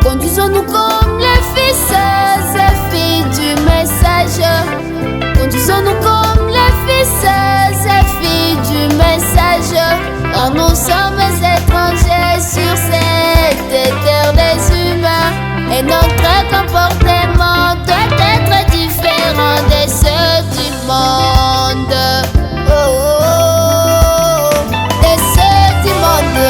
Conduisons-nous comme les fils et filles du message. Conduisons-nous comme les fils et filles du message. Car nous sommes étrangers sur cette terre des humains. Et notre comportement doit être différent de ceux du monde. Oh, oh, oh, de ceux du monde.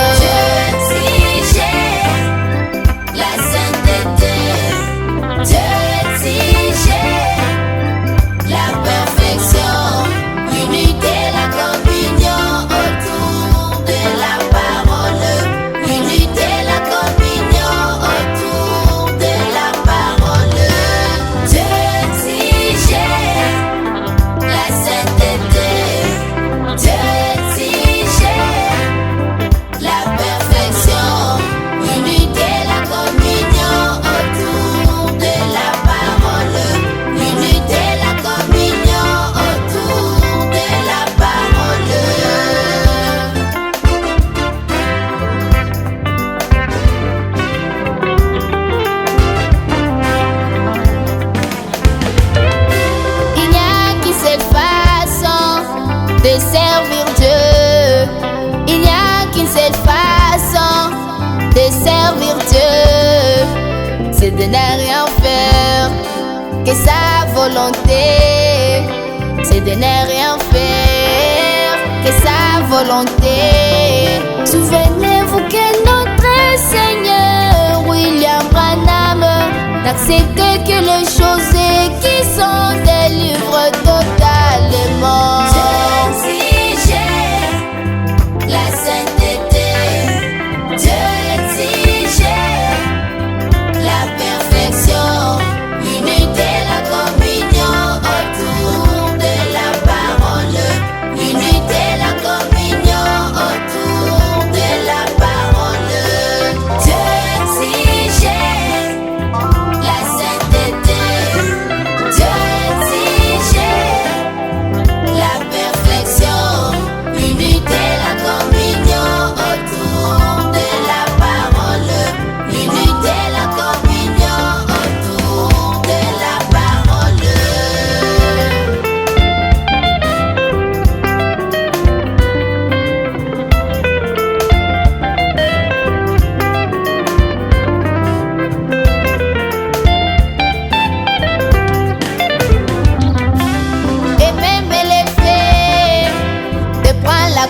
De servir Dieu, il n'y a qu'une seule façon de servir Dieu, c'est de ne rien faire que sa volonté, c'est de ne rien faire que sa volonté. Souvenez-vous que notre Seigneur William Branham n'acceptait que les choses qui sont des livres totalement.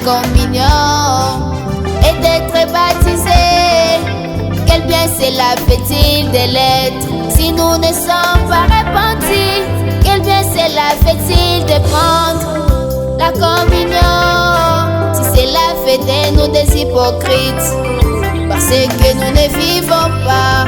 Communion et d'être baptisé, quel bien cela fait-il de l'être si nous ne sommes pas repentis? Quel bien cela fait-il de prendre la communion si cela fait de nous des hypocrites? Parce que nous ne vivons pas